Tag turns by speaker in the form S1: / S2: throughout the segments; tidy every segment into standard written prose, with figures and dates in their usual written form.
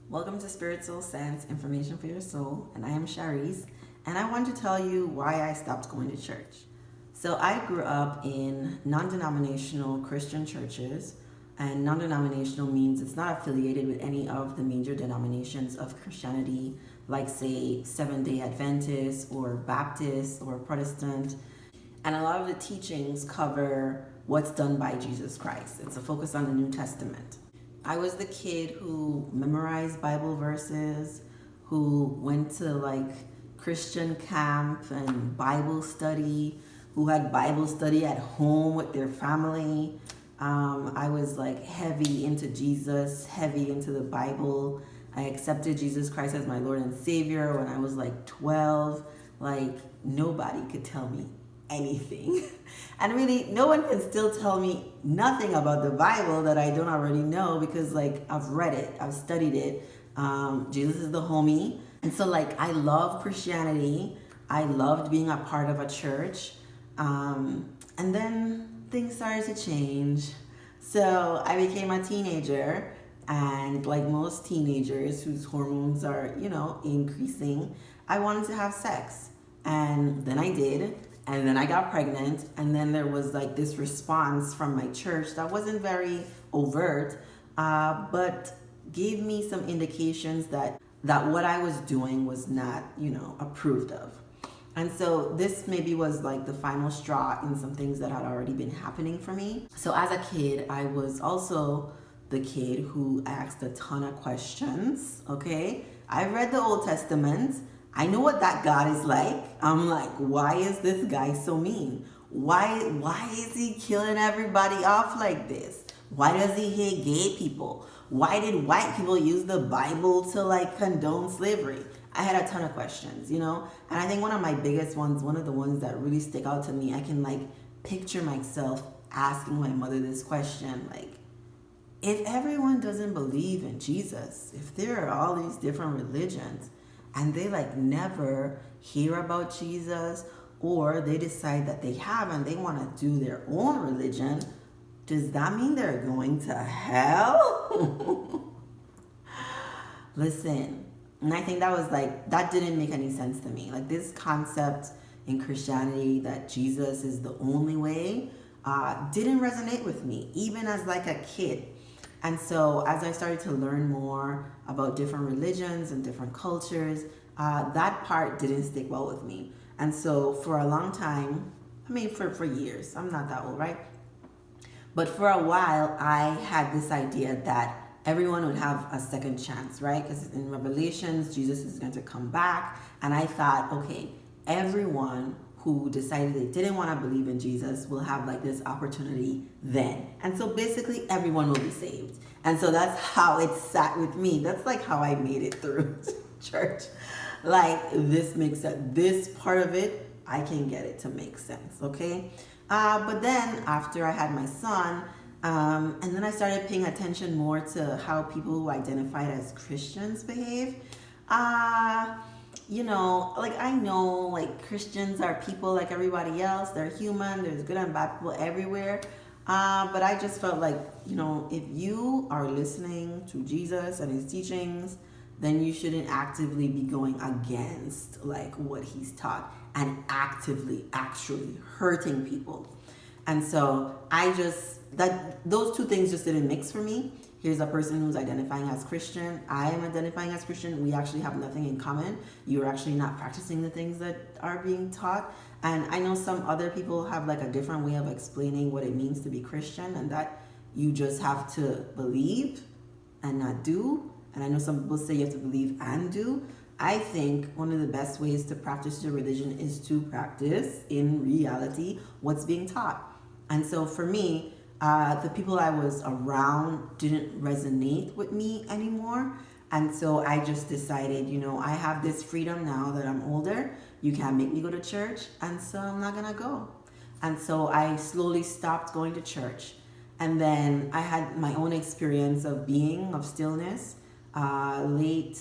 S1: Welcome to Spirit Soul Sense, Information for Your Soul, and I am Sharice, and I want to tell you why I stopped going to church. So I grew up in non-denominational Christian churches, and non-denominational means it's not affiliated with any of the major denominations of Christianity, like say Seventh-day Adventist or Baptist or Protestant. And a lot of the teachings cover what's done by Jesus Christ. It's a focus on the New Testament. I was the kid who memorized Bible verses, who went to like Christian camp and Bible study, who had Bible study at home with their family. I was like heavy into Jesus, heavy into the Bible. I accepted Jesus Christ as my Lord and Savior when I was like 12. Like nobody could tell me anything. And really, no one can still tell me nothing about the Bible that I don't already know because, like, I've read it, I've studied it. Jesus is the homie. And so, like, I love Christianity. I loved being a part of a church. And then things started to change. So I became a teenager. And like most teenagers whose hormones are, increasing, I wanted to have sex. And then I did. And then I got pregnant, and then there was like this response from my church that wasn't very overt, but gave me some indications that what I was doing was not, approved of. And so this maybe was like the final straw in some things that had already been happening for me. So as a kid, I was also the kid who asked a ton of questions, okay? I read the Old Testament. I know what that God is like. I'm like, why is this guy so mean? Why is he killing everybody off like this? Why does he hate gay people? Why did white people use the Bible to like condone slavery? I had a ton of questions, And I think one of my biggest ones, one of the ones that really stick out to me, I can like picture myself asking my mother this question, like, if everyone doesn't believe in Jesus, if there are all these different religions, and they like never hear about Jesus, or they decide that they have and they want to do their own religion, does that mean they're going to hell? Listen, and I think that was like, that didn't make any sense to me. Like this concept in Christianity that Jesus is the only way didn't resonate with me, even as like a kid. And so as I started to learn more about different religions and different cultures, that part didn't stick well with me. And so for a long time, for years, I'm not that old, right? But for a while, I had this idea that everyone would have a second chance, right? Because in Revelations, Jesus is going to come back. And I thought, okay, everyone who decided they didn't want to believe in Jesus will have like this opportunity then. And so basically everyone will be saved. And so that's how it sat with me. That's like how I made it through church. Like this makes sense. This part of it, I can get it to make sense, okay? But then after I had my son, and then I started paying attention more to how people who identified as Christians behave. Like I know like Christians are people like everybody else. They're human. There's good and bad people everywhere. But I just felt like, if you are listening to Jesus and his teachings, then you shouldn't actively be going against like what he's taught and actively actually hurting people. And so those two things just didn't mix for me. Here's a person who's identifying as Christian. I am identifying as Christian. We actually have nothing in common. You're actually not practicing the things that are being taught. And I know some other people have like a different way of explaining what it means to be Christian, and that you just have to believe and not do. And I know some people say you have to believe and do. I think one of the best ways to practice your religion is to practice in reality what's being taught. And so for me, the people I was around didn't resonate with me anymore. And so I just decided, I have this freedom now that I'm older. You can't make me go to church. And so I'm not going to go. And so I slowly stopped going to church. And then I had my own experience of stillness, early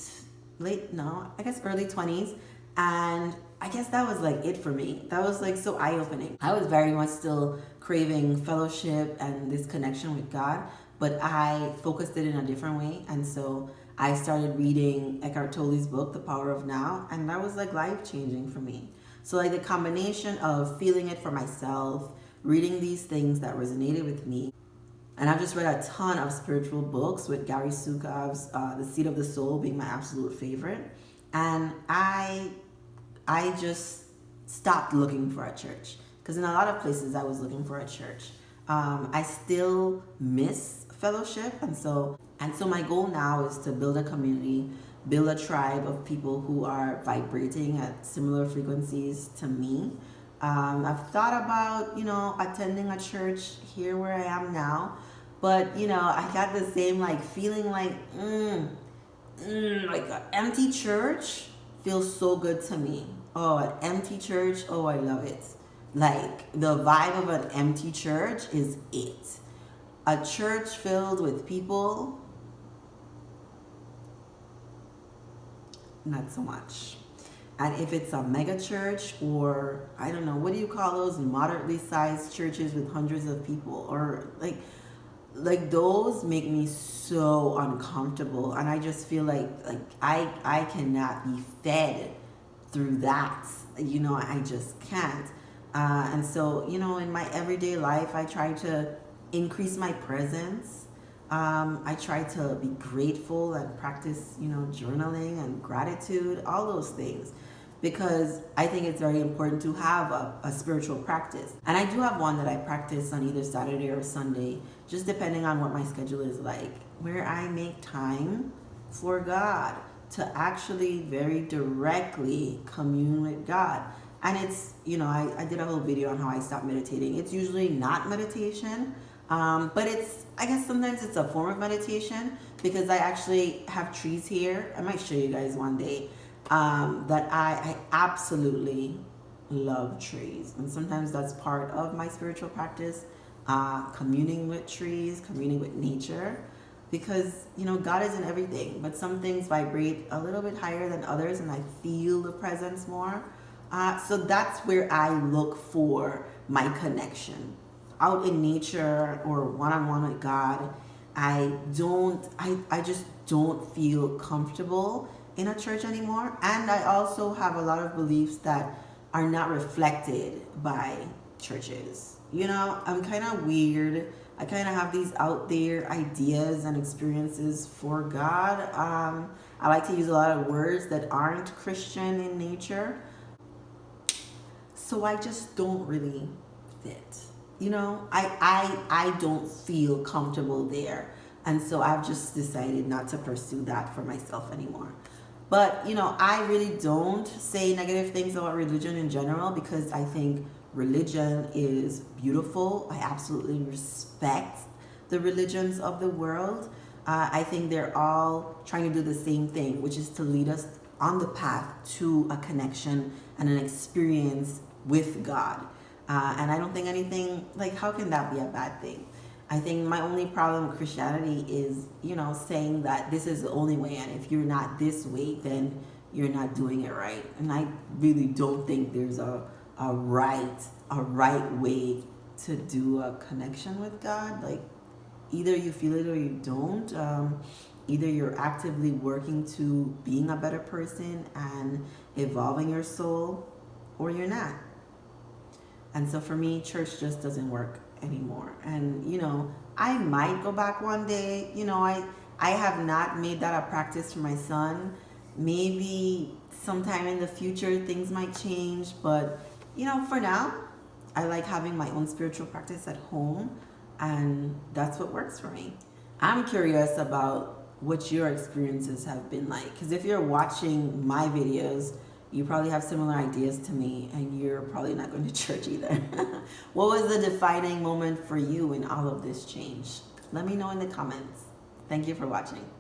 S1: 20s. And I guess that was like it for me. That was like so eye-opening. I was very much still craving fellowship and this connection with God, but I focused it in a different way. And so I started reading Eckhart Tolle's book, The Power of Now, and that was like life changing for me. So like the combination of feeling it for myself, reading these things that resonated with me, and I've just read a ton of spiritual books, with Gary Zukov's The Seat of the Soul being my absolute favorite. And I just stopped looking for a church, because in a lot of places I was looking for a church. I still miss fellowship, and so my goal now is to build a community, build a tribe of people who are vibrating at similar frequencies to me. I've thought about, attending a church here where I am now, but, I got the same like feeling like, like an empty church feels so good to me. Oh, an empty church, oh, I love it. Like the vibe of an empty church is it. A church filled with people, not so much. And if it's a mega church, or I don't know, what do you call those moderately sized churches with hundreds of people, or like those make me so uncomfortable, and I just feel like I cannot be fed through that. I just can't. And so, in my everyday life, I try to increase my presence. I try to be grateful and practice, journaling and gratitude, all those things, because I think it's very important to have a spiritual practice. And I do have one that I practice on either Saturday or Sunday, just depending on what my schedule is like, where I make time for God, to actually very directly commune with God. And it's, I did a whole video on how I stopped meditating. It's usually not meditation, but I guess sometimes it's a form of meditation, because I actually have trees here. I might show you guys one day, that I absolutely love trees. And sometimes that's part of my spiritual practice, communing with trees, communing with nature. Because, God is in everything, but some things vibrate a little bit higher than others, and I feel the presence more. So that's where I look for my connection. Out in nature or one-on-one with God, I just don't feel comfortable in a church anymore. And I also have a lot of beliefs that are not reflected by churches. I'm kind of weird. I kind of have these out there ideas and experiences for God. I like to use a lot of words that aren't Christian in nature. So I just don't really fit. I don't feel comfortable there. And so I've just decided not to pursue that for myself anymore. But, I really don't say negative things about religion in general, because I think religion is beautiful. I absolutely respect the religions of the world. I think they're all trying to do the same thing, which is to lead us on the path to a connection and an experience with God. And I don't think anything, how can that be a bad thing? I think my only problem with Christianity is, saying that this is the only way, and if you're not this way, then you're not doing it right. And I really don't think there's a right way to do a connection with God. Like, either you feel it or you don't. Either you're actively working to being a better person and evolving your soul, or you're not. And so for me, church just doesn't work anymore. And, I might go back one day. I have not made that a practice for my son. Maybe sometime in the future, things might change. But, for now, I like having my own spiritual practice at home. And that's what works for me. I'm curious about what your experiences have been like. Because if you're watching my videos, you probably have similar ideas to me, and you're probably not going to church either. What was the defining moment for you in all of this change? Let me know in the comments. Thank you for watching.